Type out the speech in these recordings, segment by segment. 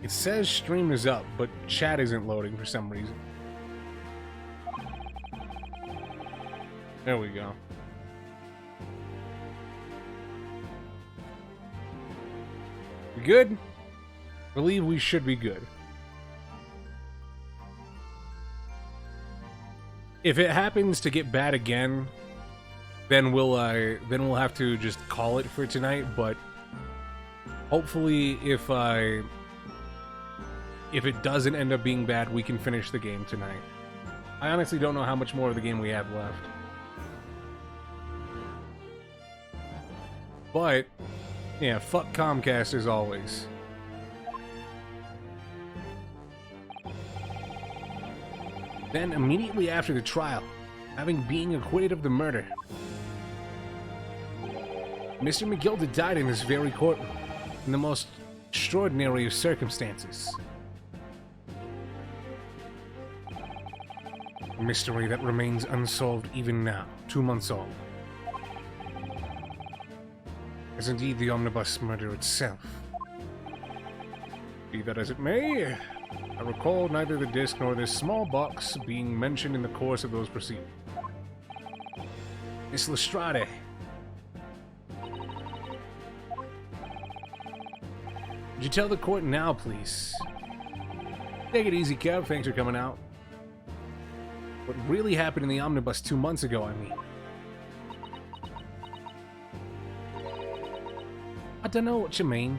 It says stream is up, but chat isn't loading for some reason. There we go. We good? Believe we should be good. If it happens to get bad again, then we'll have to just call it for tonight. But hopefully, if it doesn't end up being bad, we can finish the game tonight. I honestly don't know how much more of the game we have left. But yeah, fuck Comcast as always. Then, immediately after the trial, having been acquitted of the murder, Mr. McGilda died in this very courtroom, in the most extraordinary of circumstances. A mystery that remains unsolved even now, 2 months old. As indeed the omnibus murder itself. Be that as it may, I recall neither the disc nor this small box being mentioned in the course of those proceedings. Miss Lestrade. Would you tell the court now, please? Take it easy, Kev. Thanks for coming out. What really happened in the omnibus 2 months ago, I mean. I don't know what you mean.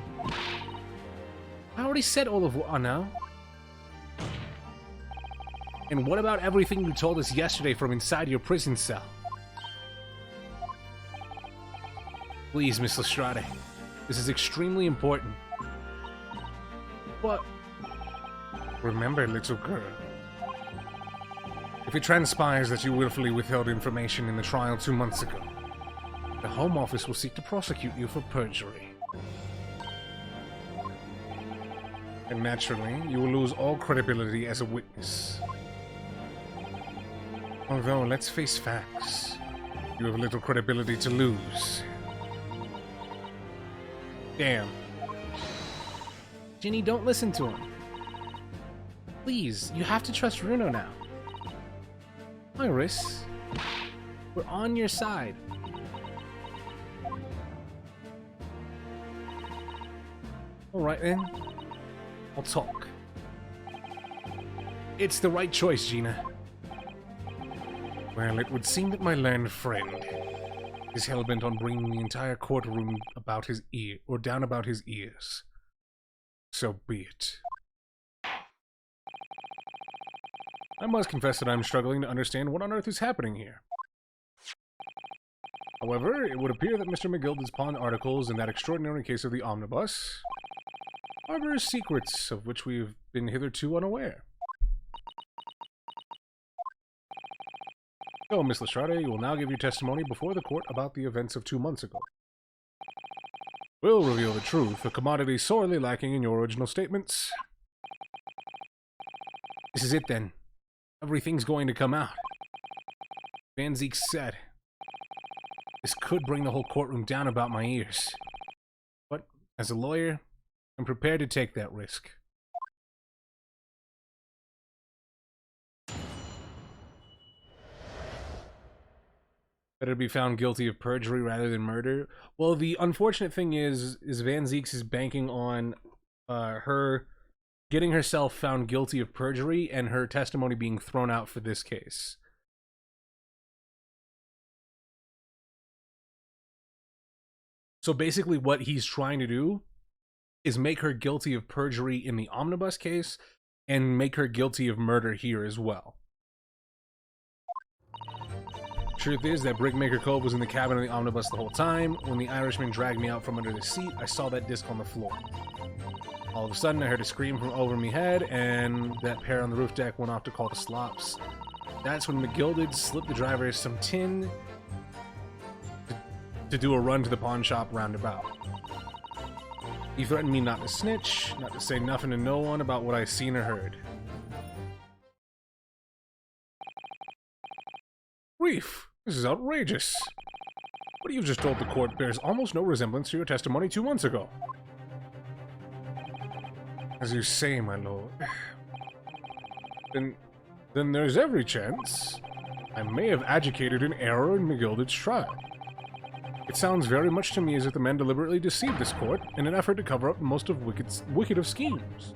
I already said all of what I know. And what about everything you told us yesterday from inside your prison cell? Please, Miss Lestrade. This is extremely important. But remember, little girl. If it transpires that you willfully withheld information in the trial 2 months ago, the Home Office will seek to prosecute you for perjury. And naturally, you will lose all credibility as a witness. Although, let's face facts. You have little credibility to lose. Damn. Ginny, don't listen to him. Please, you have to trust Runo now. Iris, we're on your side. Alright then. I'll talk. It's the right choice, Gina. Well, it would seem that my learned friend is hell-bent on bringing the entire courtroom about his ear, or down about his ears. So be it. I must confess that I'm struggling to understand what on earth is happening here. However, it would appear that Mr. McGilda's pawned articles in that extraordinary case of the omnibus harbor secrets of which we've been hitherto unaware. So, Miss Lestrade, you will now give your testimony before the court about the events of 2 months ago. We'll reveal the truth, a commodity sorely lacking in your original statements. This is it then. Everything's going to come out. Van Ziek said. This could bring the whole courtroom down about my ears. But, as a lawyer, I'm prepared to take that risk. Better be found guilty of perjury rather than murder. Well, the unfortunate thing is Van Zieks is banking on her getting herself found guilty of perjury and her testimony being thrown out for this case. So basically what he's trying to do is make her guilty of perjury in the omnibus case and make her guilty of murder here as well. Truth is that Brickmaker Cove was in the cabin of the omnibus the whole time. When the Irishman dragged me out from under the seat, I saw that disc on the floor. All of a sudden, I heard a scream from over me head, and that pair on the roof deck went off to call the slops. That's when McGilded slipped the driver some tin to do a run to the pawn shop roundabout. He threatened me not to snitch, not to say nothing to no one about what I seen or heard. Reef, this is outrageous. What you've just told the court bears almost no resemblance to your testimony 2 months ago. As you say, my lord. Then there's every chance I may have adjudicated an error in McGilded's trial. It sounds very much to me as if the men deliberately deceived this court in an effort to cover up most of wicked of schemes.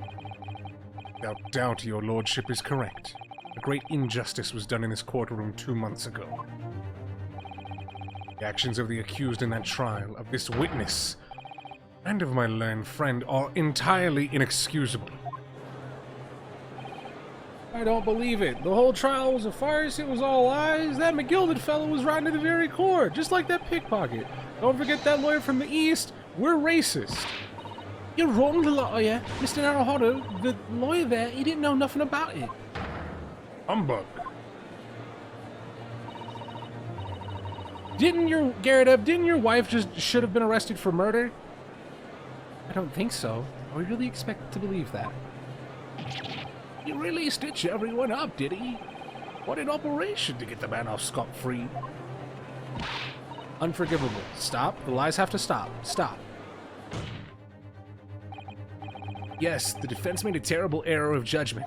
Without doubt, your lordship is correct. A great injustice was done in this courtroom 2 months ago. The actions of the accused in that trial, of this witness, and of my learned friend are entirely inexcusable. I don't believe it. The whole trial was a farce. It was all lies. That McGilded fellow was rotten to the very core, just like that pickpocket. Don't forget that lawyer from the East. We're racist. You're wrong, the lawyer. Mr. Naruhodo, the lawyer there, he didn't know nothing about it. Humbug. Didn't your wife just should have been arrested for murder? I don't think so. I really expect to believe that. He really stitched everyone up, did he? What an operation to get the man off scot-free. Unforgivable. Stop. The lies have to stop. Stop. Yes, the defense made a terrible error of judgment.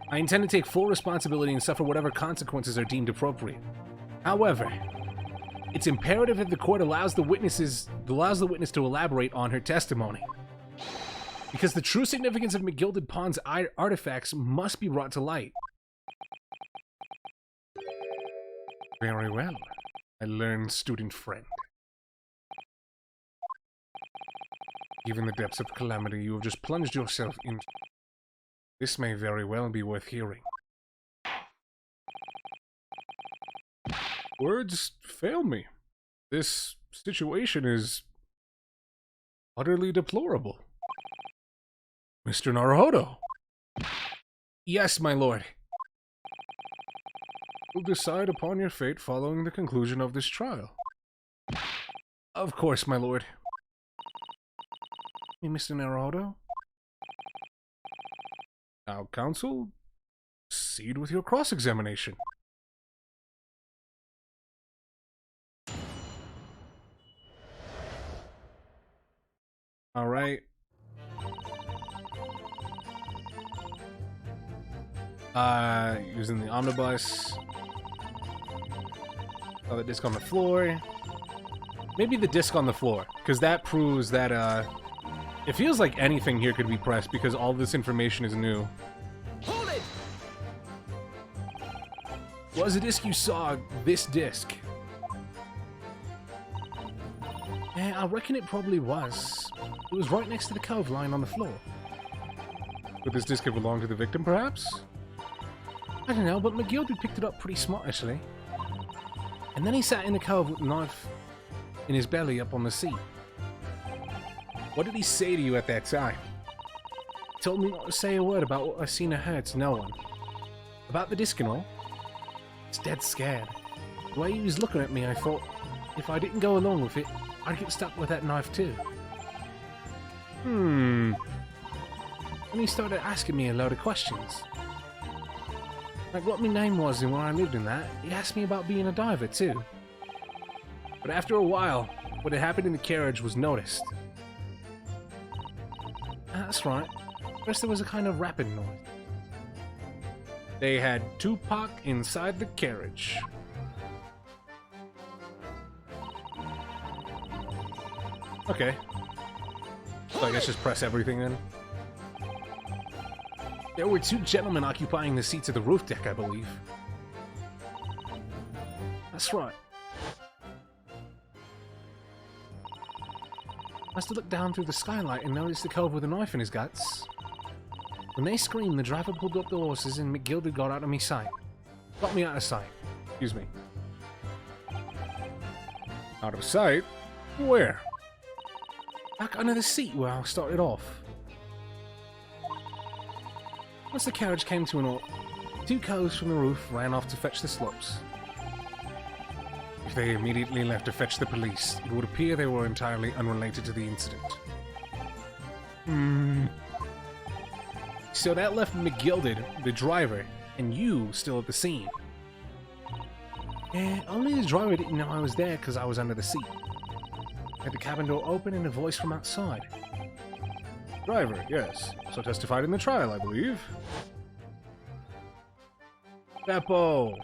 I intend to take full responsibility and suffer whatever consequences are deemed appropriate. However, it's imperative that the court allows the witness to elaborate on her testimony. Because the true significance of McGilded Pawn's artifacts must be brought to light. Very well, my learned student friend. Given the depths of calamity you have just plunged yourself into, this may very well be worth hearing. Words fail me. This situation is utterly deplorable. Mr. Naruhodo. Yes, my lord. You'll decide upon your fate following the conclusion of this trial. Of course, my lord. Hey, Mr. Naruhodo. Now, counsel, proceed with your cross-examination. All right. Using the omnibus. Oh, the disc on the floor. Maybe the disc on the floor, because that proves that, it feels like anything here could be pressed, because all this information is new. Hold it! Was the disc you saw this disc? Yeah, I reckon it probably was. It was right next to the cove lying on the floor. Would this disc have belonged to the victim, perhaps? I don't know, but McGilded picked it up pretty smartly. And then he sat in the cove with a knife in his belly up on the seat. What did he say to you at that time? He told me not to say a word about what I seen or heard to no one. About the disc and all. I was dead scared. The way he was looking at me, I thought, if I didn't go along with it, I'd get stuck with that knife too. And he started asking me a load of questions. Like what my name was and where I lived and that. He asked me about being a diver too. But after a while, what had happened in the carriage was noticed. That's right. First there was a kind of rapping noise. They had Tupac inside the carriage. Okay. So I guess just press everything in. There were 2 gentlemen occupying the seats of the roof deck, I believe. That's right. Must have looked down through the skylight and noticed the cove with a knife in his guts. When they screamed, the driver pulled up the horses and McGilded got out of me sight. Got me out of sight. Excuse me. Out of sight? Where? Back under the seat where I started off. Once the carriage came to an halt, 2 coves from the roof ran off to fetch the slopes. If they immediately left to fetch the police, it would appear they were entirely unrelated to the incident. So that left McGilded, the driver, and you still at the scene. Yeah, only the driver didn't know I was there because I was under the seat. I had the cabin door open and a voice from outside. Driver, yes. Also testified in the trial, I believe. Beppo!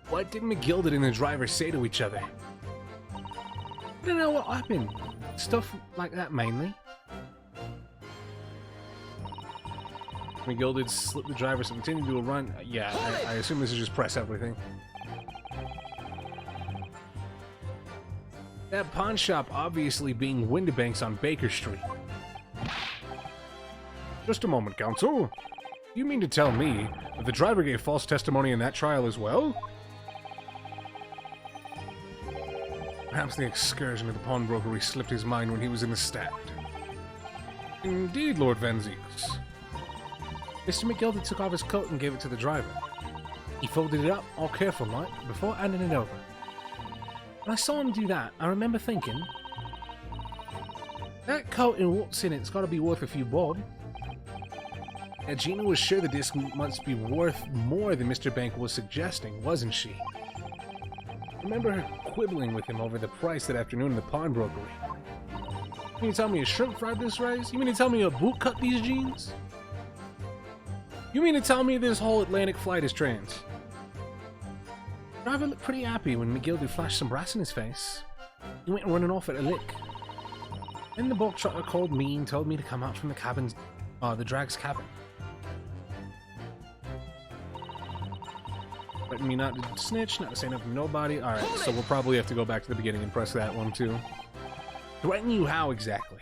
What did McGilded and the driver say to each other? I don't know what happened. Stuff like that, mainly. McGilded slipped the driver some tin into a run. Yeah, I assume this is just press everything. That pawn shop obviously being Windibanks on Baker Street. Just a moment, counsel. You mean to tell me that the driver gave false testimony in that trial as well? Perhaps the excursion to the pawnbrokery slipped his mind when he was in the stand. Indeed, Lord Van Zieks. Mr. McGilded took off his coat and gave it to the driver. He folded it up, all careful-like, before handing it over. When I saw him do that, I remember thinking, that coat and what's in it's got to be worth a few bob. And Gina was sure the disc must be worth more than Mr. Bank was suggesting, wasn't she? I remember her quibbling with him over the price that afternoon in the pawnbrokery. You mean to tell me a shrimp fried this rice? You mean to tell me a boot cut these jeans? You mean to tell me this whole Atlantic flight is trans? The driver looked pretty happy when McGilded flashed some brass in his face. He went running off at a lick. Then the bulk trucker called me and told me to come out from the cabin's, the drag's cabin. Threatened me not to snitch, not to say nothing to nobody. Alright, so we'll probably have to go back to the beginning and press that one too. Threaten you how exactly?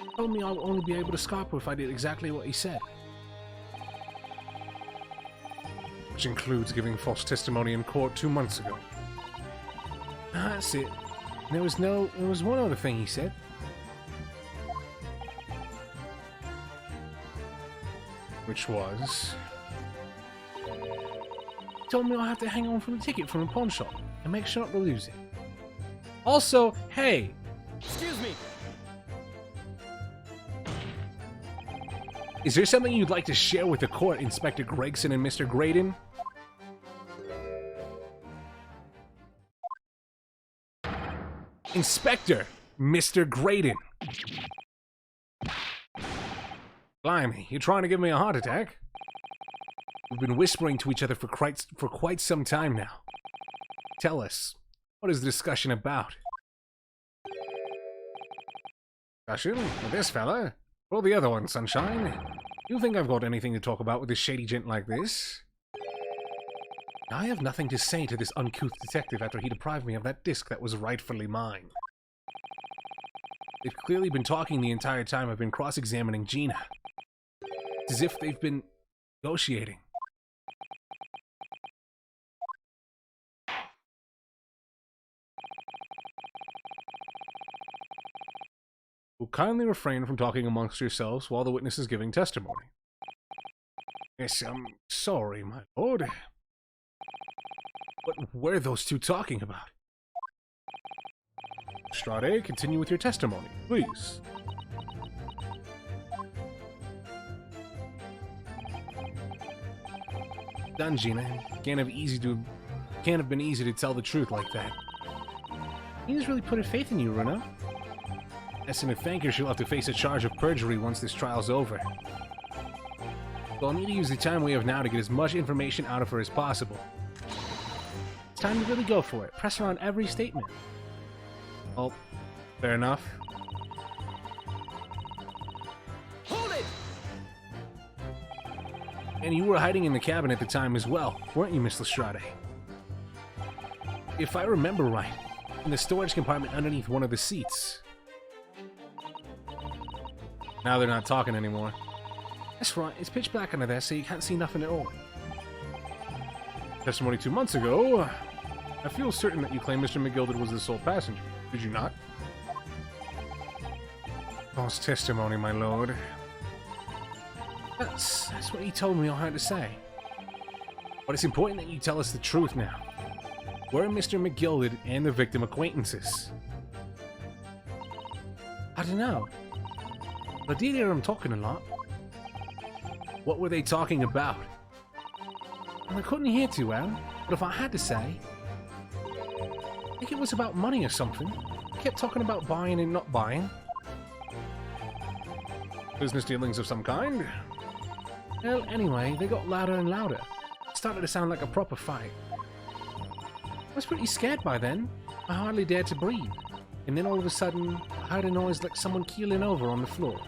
He told me I would only be able to scarper if I did exactly what he said. Which includes giving false testimony in court 2 months ago. That's it. There was one other thing he said. Which was... He told me I'll have to hang on for the ticket from the pawn shop and make sure not to lose it. Also, hey! Excuse me! Is there something you'd like to share with the court, Inspector Gregson and Mr. Graydon? Inspector, Mr. Graydon. Blimey, you trying to give me a heart attack? We've been whispering to each other for quite some time now. Tell us, what is the discussion about? Discussion? With this fella? Or the other one, Sunshine? You think I've got anything to talk about with a shady gent like this? I have nothing to say to this uncouth detective after he deprived me of that disc that was rightfully mine. They've clearly been talking the entire time I've been cross-examining Gina. It's as if they've been negotiating. Will kindly refrain from talking amongst yourselves while the witness is giving testimony. Yes, I'm sorry, my lord. What were those two talking about? Strade, continue with your testimony, please. Done, Gina. Can't have been easy to tell the truth like that. Gina's really put her faith in you, Runa. As to thank her, she'll have to face a charge of perjury once this trial's over. So I'll need to use the time we have now to get as much information out of her as possible. It's time to really go for it. Press her on every statement. Well, fair enough. Hold it! And you were hiding in the cabin at the time as well, weren't you, Miss Lestrade? If I remember right, in the storage compartment underneath one of the seats. Now they're not talking anymore. That's right, it's pitch black under there, so you can't see nothing at all. Testimony 2 months ago. I feel certain that you claim Mr. McGilded was the sole passenger. Did you not? False testimony, my lord. That's what he told me I had to say. But it's important that you tell us the truth now. Were Mr. McGilded and the victim acquaintances? I don't know. But I did hear them talking a lot. What were they talking about? Well, I couldn't hear too well, but if I had to say, think it was about money or something. He kept talking about buying and not buying. Business dealings of some kind. Well, anyway, they got louder and louder. It started to sound like a proper fight. I was pretty scared by then. I hardly dared to breathe. And then all of a sudden, I heard a noise like someone keeling over on the floor.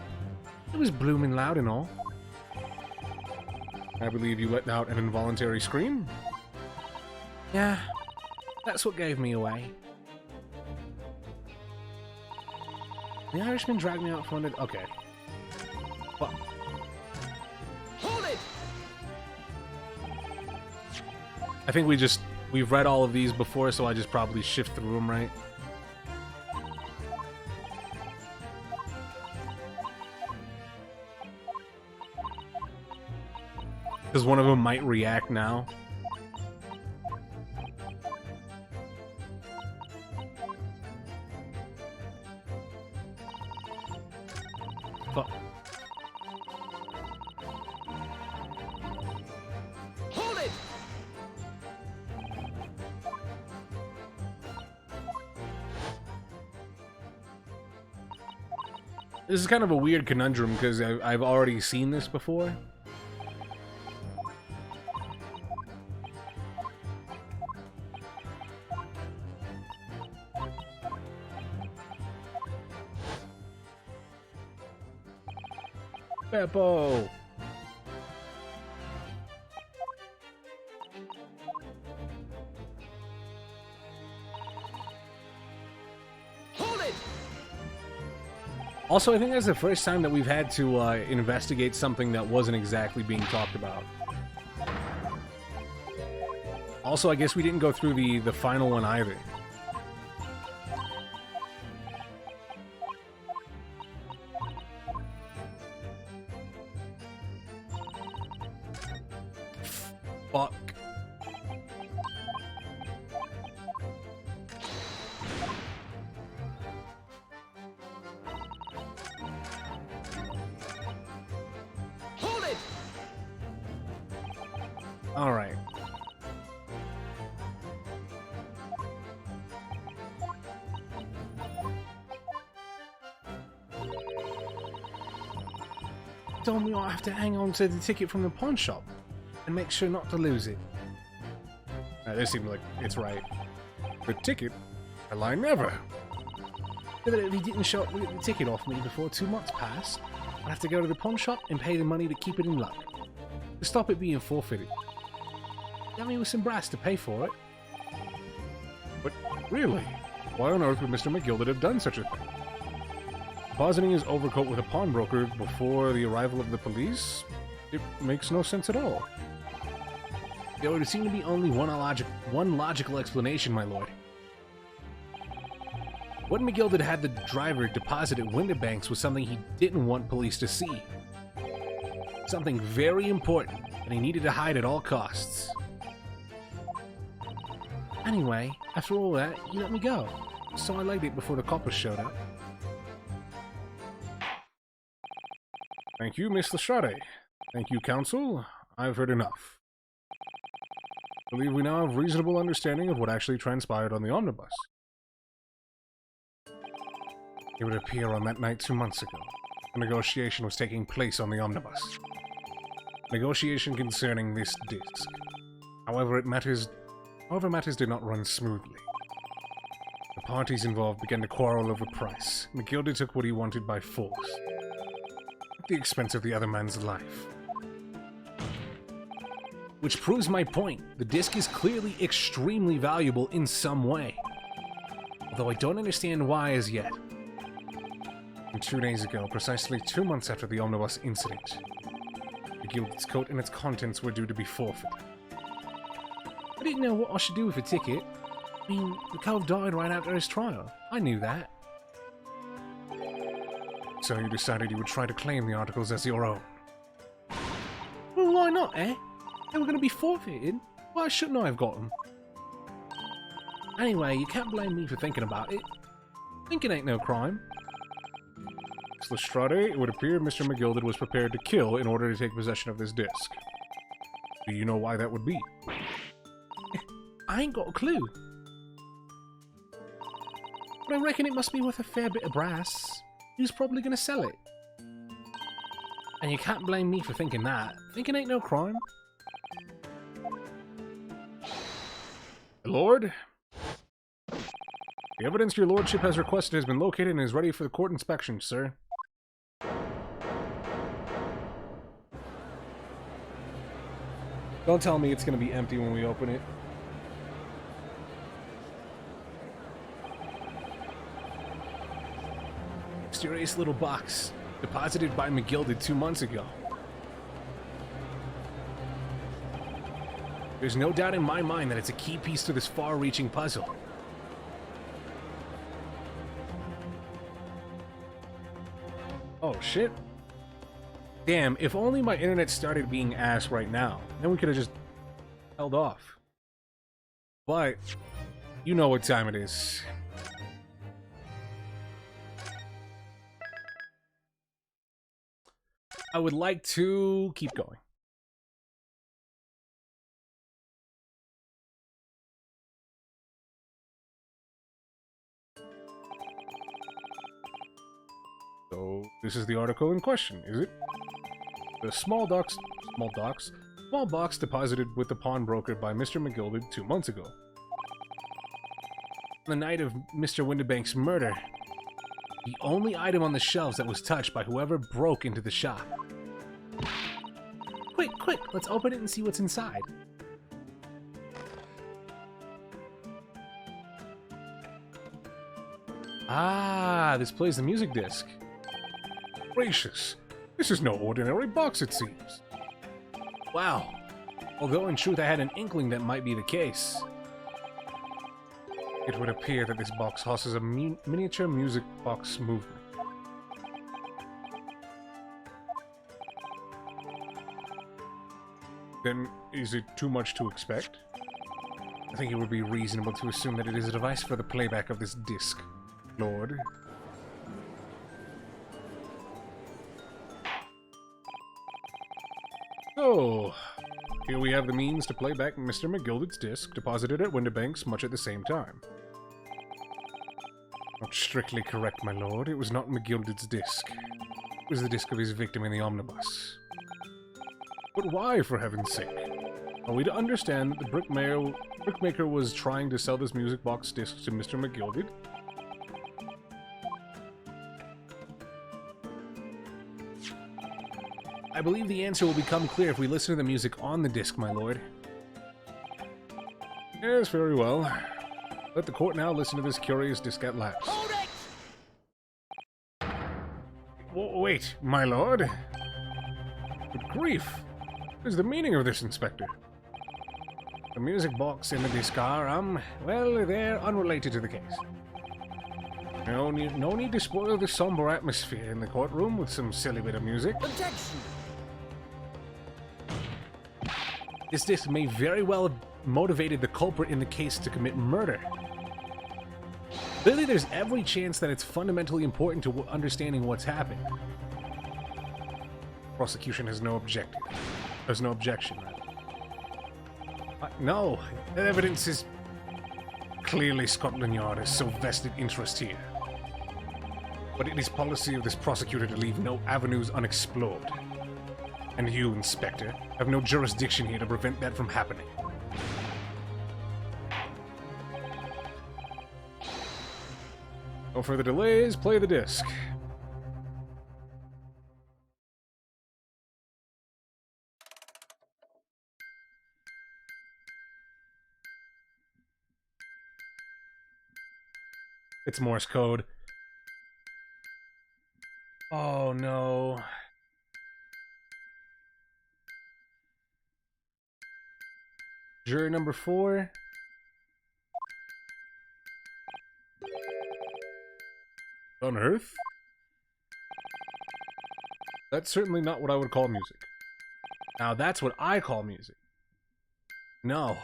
It was blooming loud and all. I believe you let out an involuntary scream? Yeah, that's what gave me away. The Irishman dragged me out from under... Okay. What? Hold it! I think we've read all of these before, so I just probably shift through them, right? Because one of them might react now. Fuck. Hold it! This is kind of a weird conundrum because I've already seen this before. Beppo! Hold it! Also, I think that's the first time that we've had to investigate something that wasn't exactly being talked about. Also, I guess we didn't go through the final one either. Fuck. Hold it! All right. Don't we all have to hang on to the ticket from the pawn shop and make sure not to lose it? This seems like it's right. The ticket? Well, I never. But if he didn't show up to get the ticket off me before 2 months passed, I'd have to go to the pawn shop and pay the money to keep it in luck. To stop it being forfeited. Got me with some brass to pay for it. But really? Why on earth would Mr. McGilded have done such a thing? Depositing his overcoat with a pawnbroker before the arrival of the police? It makes no sense at all. There would seem to be only one logical explanation, my lord. What McGilded had the driver deposit at Winterbanks was something he didn't want police to see. Something very important, and he needed to hide at all costs. Anyway, after all that, you let me go. So I laid it before the coppers showed up. Thank you, Miss Lestrade. Thank you, Counsel. I've heard enough. I believe we now have reasonable understanding of what actually transpired on the omnibus. It would appear on that night 2 months ago, a negotiation was taking place on the omnibus. Negotiation concerning this disc. However, matters did not run smoothly. The parties involved began to quarrel over price. McGilded took what he wanted by force, at the expense of the other man's life. Which proves my point. The disc is clearly extremely valuable in some way. Although I don't understand why as yet. And 2 days ago, precisely 2 months after the omnibus incident, the Gilded's coat and its contents were due to be forfeited. I didn't know what I should do with a ticket. I mean, the cove died right after his trial. I knew that. So you decided you would try to claim the articles as your own? Well, why not, eh? They were going to be forfeited. Why shouldn't I have got them? Anyway, you can't blame me for thinking about it. Thinking ain't no crime. Miss Lestrade, it would appear Mr. McGilded was prepared to kill in order to take possession of this disc. Do you know why that would be? I ain't got a clue. but I reckon it must be worth a fair bit of brass. Who's probably gonna sell it? And you can't blame me for thinking that. Thinking ain't no crime. Lord? The evidence your lordship has requested has been located and is ready for the court inspection, sir. Don't tell me it's going to be empty when we open it. Mysterious little box, deposited by McGilded 2 months ago. There's no doubt in my mind that it's a key piece to this far-reaching puzzle. Oh, shit. Damn, if only my internet started being ass right now. Then we could have just held off. But, you know what time it is. I would like to keep going. So, this is the article in question, is it? The small box deposited with the pawnbroker by Mr. McGilded 2 months ago. On the night of Mr. Windibank's murder, the only item on the shelves that was touched by whoever broke into the shop. Quick, quick, let's open it and see what's inside. Ah, this plays the music disc. Gracious, this is no ordinary box, it seems. Wow, although in truth I had an inkling that might be the case. It would appear that this box houses a miniature music box movement. Then, is it too much to expect? I think it would be reasonable to assume that it is a device for the playback of this disc, Lord. So, here we have the means to play back Mr. McGilded's disc, deposited at Windibank's much at the same time. Not strictly correct, my lord. It was not McGilded's disc. It was the disc of his victim in the omnibus. But why, for heaven's sake? Are we to understand that the brickmaker was trying to sell this music box disc to Mr. McGilded? I believe the answer will become clear if we listen to the music on the disc, my lord. Yes, very well. Let the court now listen to this curious disc at last. Hold it! Wait, my lord? Good grief! What is the meaning of this, Inspector? The music box and the disc are, well, they're unrelated to the case. No need to spoil the somber atmosphere in the courtroom with some silly bit of music. Objection! This disc may very well have motivated the culprit in the case to commit murder. Clearly, there's every chance that it's fundamentally important to understanding what's happened. Prosecution has no objective. There's no objection, rather. No, the evidence is... Clearly Scotland Yard has so vested interest here. But it is policy of this prosecutor to leave no avenues unexplored. And you, Inspector, have no jurisdiction here to prevent that from happening. No further delays, play the disc. It's Morse code. Oh no. Juror number 4. Unearth? That's certainly not what I would call music. Now that's what I call music. No.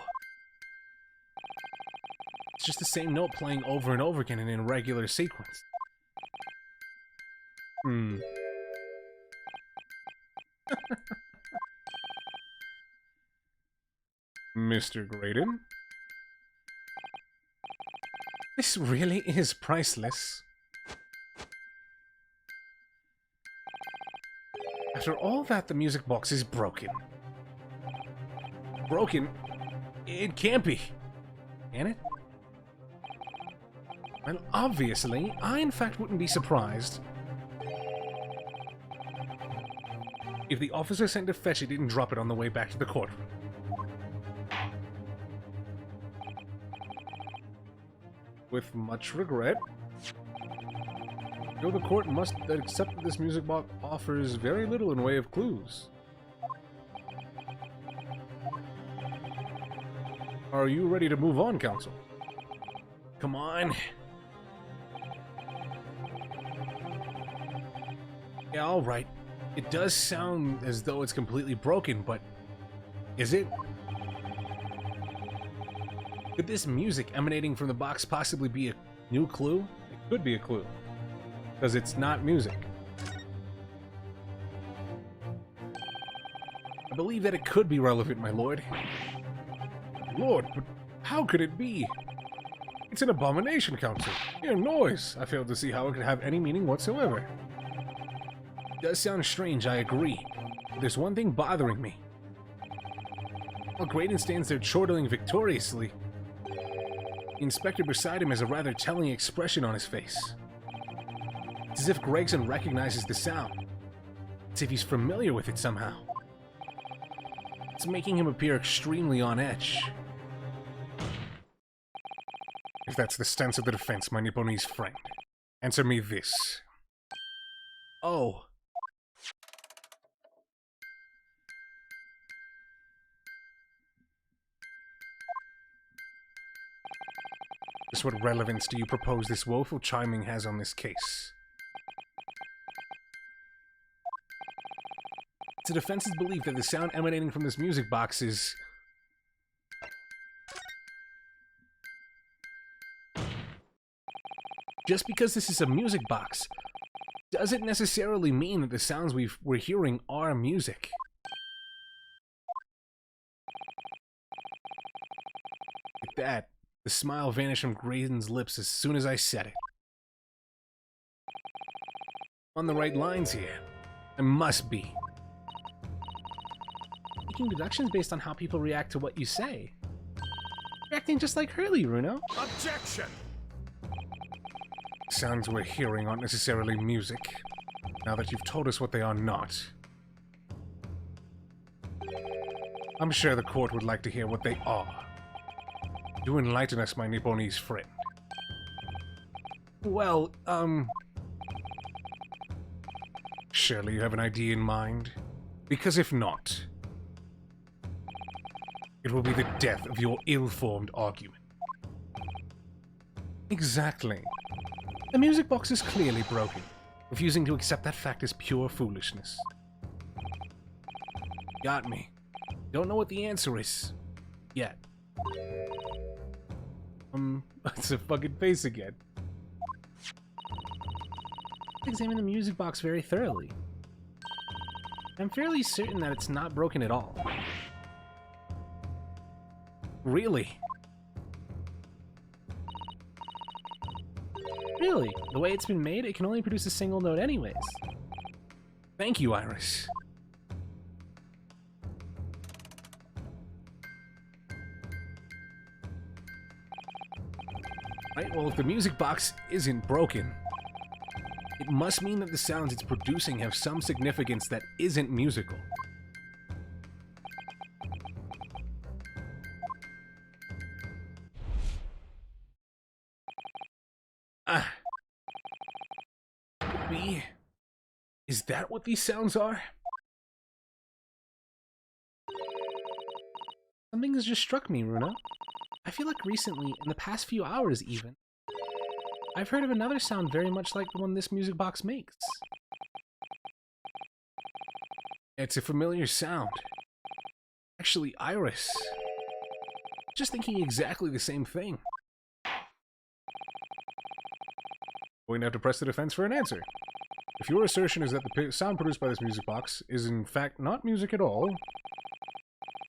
It's just the same note playing over and over again in a regular sequence. Mr. Graydon? This really is priceless. After all that, the music box is broken. Broken? It can't be. Can it? Well, obviously, I in fact wouldn't be surprised if the officer sent to fetch it didn't drop it on the way back to the courtroom. With much regret, the court must accept that this music box offers very little in way of clues. Are you ready to move on, counsel? Come on. Yeah, alright. It does sound as though it's completely broken, but is it? Could this music emanating from the box possibly be a new clue? It could be a clue, because it's not music. I believe that it could be relevant, my lord. Lord, but how could it be? It's an abomination, counsel. Mere noise. I fail to see how it could have any meaning whatsoever. It does sound strange, I agree. But there's one thing bothering me. While Graydon stands there chortling victoriously, the inspector beside him has a rather telling expression on his face. It's as if Gregson recognizes the sound. It's as if he's familiar with it somehow. It's making him appear extremely on edge. If that's the stance of the defense, my Nipponese friend, answer me this. Oh. Just what relevance do you propose this woeful chiming has on this case? It's the defense's belief that the sound emanating from this music box is... Just because this is a music box doesn't necessarily mean that the sounds we're hearing are music. Like that, the smile vanished from Graydon's lips as soon as I said it. On the right lines here. I must be. Making deductions based on how people react to what you say. You're acting just like Hurley, Runo. Objection! Sounds we're hearing aren't necessarily music, now that you've told us what they are not. I'm sure the court would like to hear what they are. Do enlighten us, my Nipponese friend. Well, surely you have an idea in mind? Because if not, it will be the death of your ill-formed argument. Exactly. The music box is clearly broken. Refusing to accept that fact is pure foolishness. Got me. Don't know what the answer is. Yet. It's a fucking face again. Examine the music box very thoroughly. I'm fairly certain that it's not broken at all. Really? Really? The way it's been made, it can only produce a single note anyways. Thank you, Iris. Right, well, if the music box isn't broken, it must mean that the sounds it's producing have some significance that isn't musical. B? Is that what these sounds are? Something has just struck me, Runa. I feel like recently, in the past few hours even, I've heard of another sound very much like the one this music box makes. It's a familiar sound. Actually, Iris. Just thinking exactly the same thing. Going to have to press the defense for an answer. If your assertion is that the sound produced by this music box is in fact not music at all,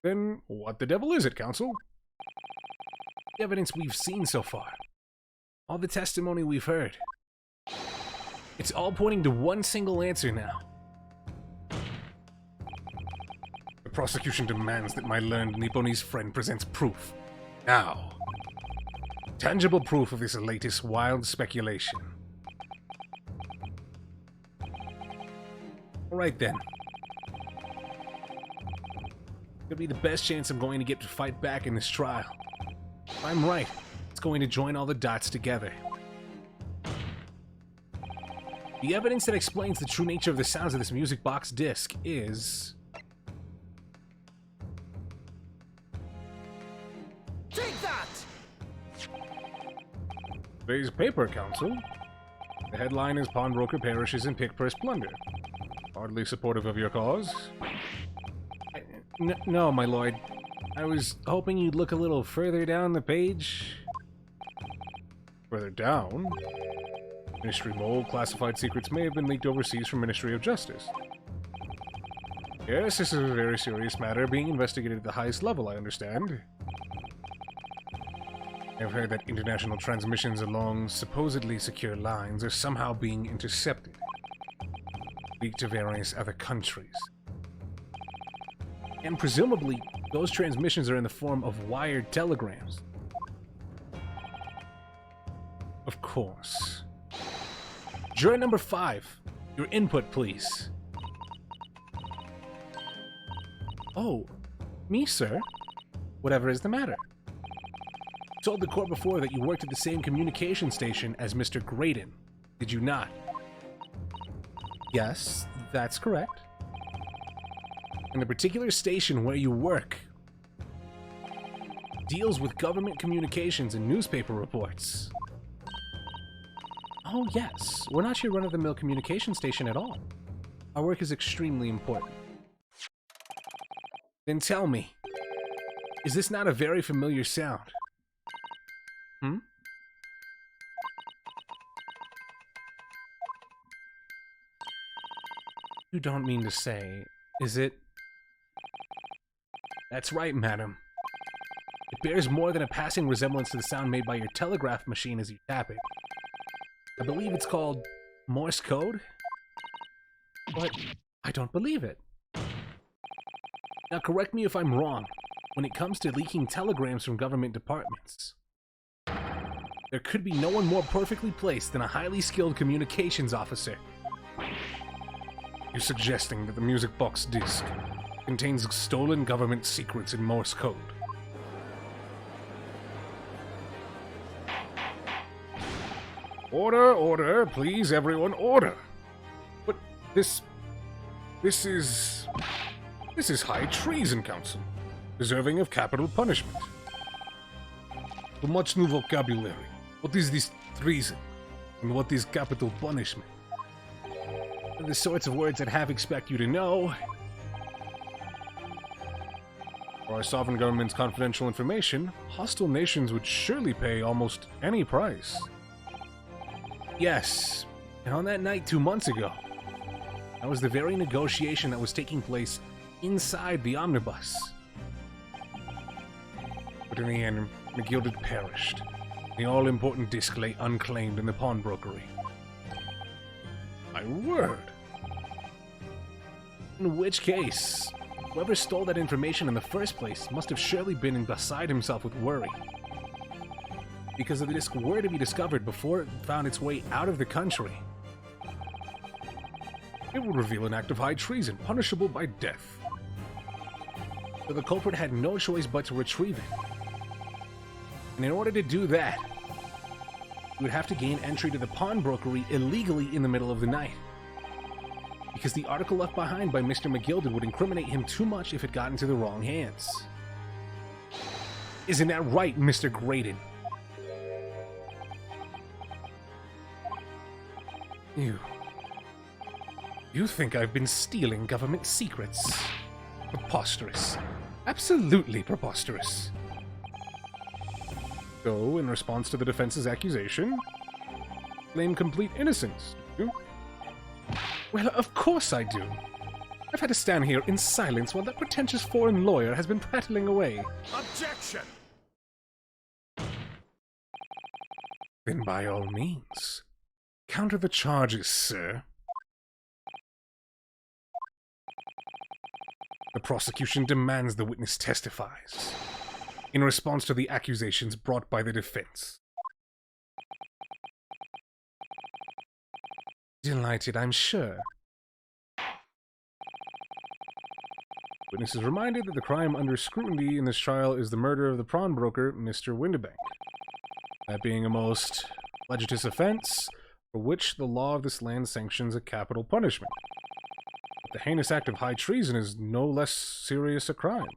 then what the devil is it, counsel? The evidence we've seen so far. All the testimony we've heard. It's all pointing to one single answer now. The prosecution demands that my learned Nipponese friend presents proof. Now. Tangible proof of this latest wild speculation. Alright then. Could be the best chance I'm going to get to fight back in this trial. If I'm right, it's going to join all the dots together. The evidence that explains the true nature of the sounds of this music box disc is... Take that! Today's paper, Counsel. The headline is Pawnbroker Perishes in Pickpurse Plunder. Hardly supportive of your cause. No, my lord. I was hoping you'd look a little further down the page. Further down? Ministry mole, classified secrets may have been leaked overseas from Ministry of Justice. Yes, this is a very serious matter being investigated at the highest level, I understand. I've heard that international transmissions along supposedly secure lines are somehow being intercepted, leaked to various other countries. And presumably, those transmissions are in the form of wired telegrams. Of course. Juror number 5, your input, please. Oh, me, sir? Whatever is the matter? You told the court before that you worked at the same communication station as Mr. Graydon, did you not? Yes, that's correct. And the particular station where you work deals with government communications and newspaper reports. Oh yes, we're not your run-of-the-mill communication station at all. Our work is extremely important. Then tell me, is this not a very familiar sound? Hmm? You don't mean to say, is it? That's right, madam. It bears more than a passing resemblance to the sound made by your telegraph machine as you tap it. I believe it's called Morse code? But I don't believe it. Now correct me if I'm wrong, when it comes to leaking telegrams from government departments. There could be no one more perfectly placed than a highly skilled communications officer. You're suggesting that the music box disc contains stolen government secrets in Morse code. Order, order, please everyone, order. But this is high treason, Counsel, deserving of capital punishment. Too much new vocabulary. What is this treason? And what is capital punishment? The sorts of words I'd half expect you to know. For our sovereign government's confidential information, hostile nations would surely pay almost any price. Yes, and on that night 2 months ago, that was the very negotiation that was taking place inside the omnibus. But in the end, McGilded perished. The all-important disc lay unclaimed in the pawnbrokery. My word! In which case, whoever stole that information in the first place must have surely been beside himself with worry. Because if the disc were to be discovered before it found its way out of the country, it would reveal an act of high treason, punishable by death. So the culprit had no choice but to retrieve it. And in order to do that, he would have to gain entry to the pawnbrokery illegally in the middle of the night. Because the article left behind by Mr. McGilded would incriminate him too much if it got into the wrong hands. Isn't that right, Mr. Graydon? You think I've been stealing government secrets? Preposterous. Absolutely preposterous. So, in response to the defense's accusation, claim complete innocence, do you? Well, of course I do. I've had to stand here in silence while that pretentious foreign lawyer has been prattling away. Objection! Then by all means, counter the charges, sir. The prosecution demands the witness testifies in response to the accusations brought by the defense. Delighted, I'm sure. Witness is reminded that the crime under scrutiny in this trial is the murder of the pawnbroker, Mr. Windibank. That being a most litigious offense, for which the law of this land sanctions a capital punishment. But the heinous act of high treason is no less serious a crime.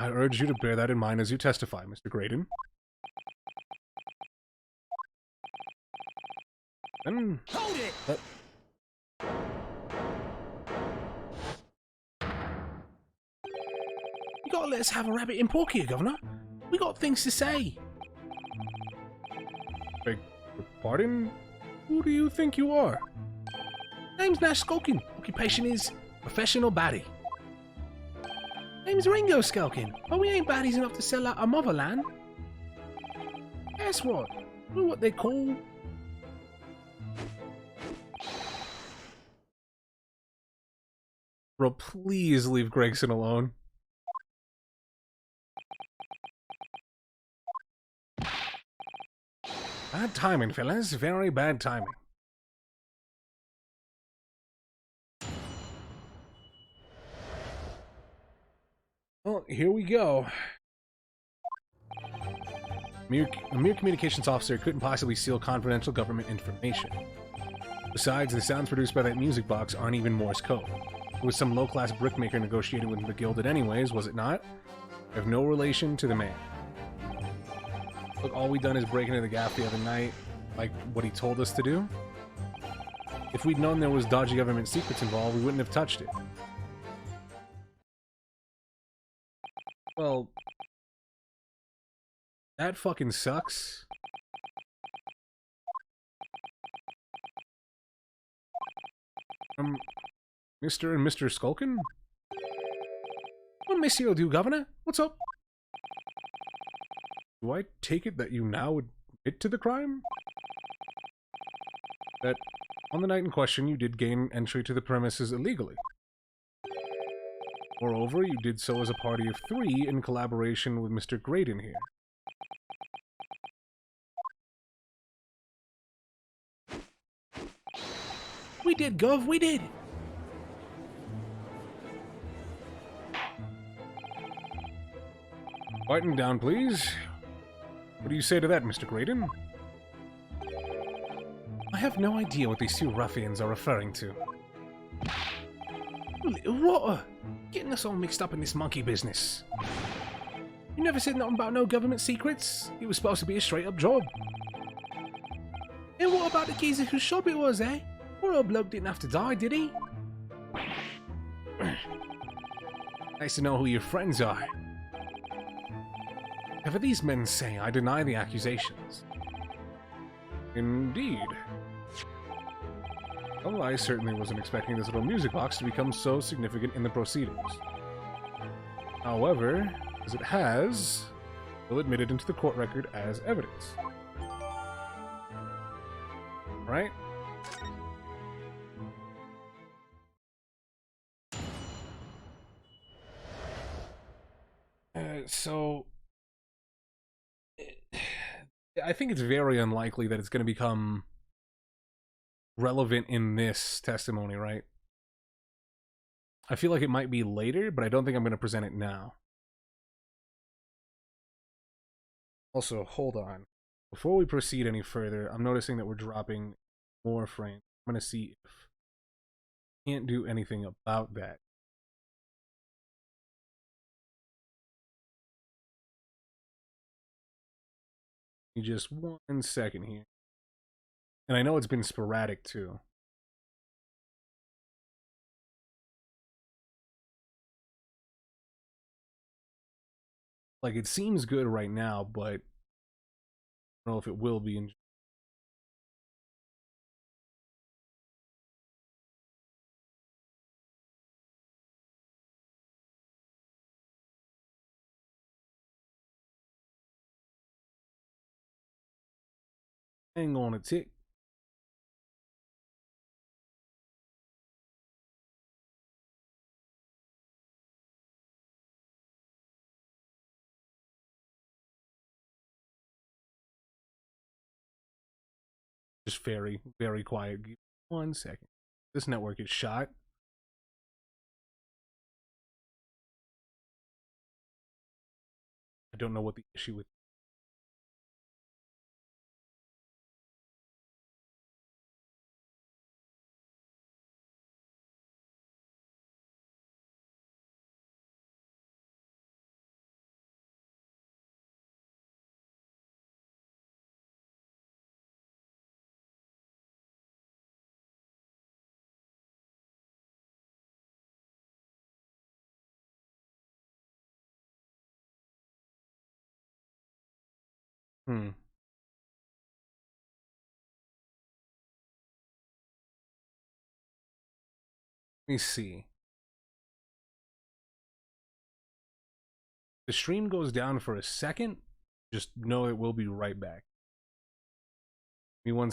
I urge you to bear that in mind as you testify, Mr. Graydon. Then, Hold it! You gotta let us have a rabbit in pork here, Governor. We got things to say. Beg your pardon? Who do you think you are? Name's Nash Skulkin. Occupation is professional baddie. Name's Ringo Skulkin, but we ain't baddies enough to sell out our motherland. Guess what? We're what they call... Bro, please leave Gregson alone. Bad timing, fellas. Very bad timing. Well, here we go. A mere communications officer couldn't possibly steal confidential government information. Besides, the sounds produced by that music box aren't even Morse code. It was some low-class brickmaker negotiating with the Gilded anyways, was it not? I have no relation to the man. Look, all we done is break into the gaff the other night, like what he told us to do. If we'd known there was dodgy government secrets involved, we wouldn't have touched it. Well, that fucking sucks. Mr. and Mr. Skulkin? What Monsieur do, Governor? What's up? Do I take it that you now admit to the crime? That on the night in question you did gain entry to the premises illegally. Moreover, you did so as a party of 3 in collaboration with Mr. Graydon here. We did, Gov, we did! Quieten down, please. What do you say to that, Mr. Graydon? I have no idea what these 2 ruffians are referring to. You little rotter! Getting us all mixed up in this monkey business. You never said nothing about no government secrets. It was supposed to be a straight-up job. And what about the geezer whose shop it was, eh? Poor old bloke didn't have to die, did he? Nice to know who your friends are. However, these men say I deny the accusations. Indeed. Well, I certainly wasn't expecting this little music box to become so significant in the proceedings. However, as it has, we'll admit it into the court record as evidence. Right? So... I think it's very unlikely that it's going to become relevant in this testimony, right? I feel like it might be later, but I don't think I'm going to present it now. Also, hold on. Before we proceed any further, I'm noticing that we're dropping more frames. I'm going to see if I can't do anything about that. Just 1 second here. And I know it's been sporadic too. Like, it seems good right now, but I don't know if it will be in Ain't gonna tick. Just very, very quiet. Give me 1 second. This network is shot. I don't know what the issue with. Hmm. Let me see. The stream goes down for a second. Just know it will be right back. Give me 1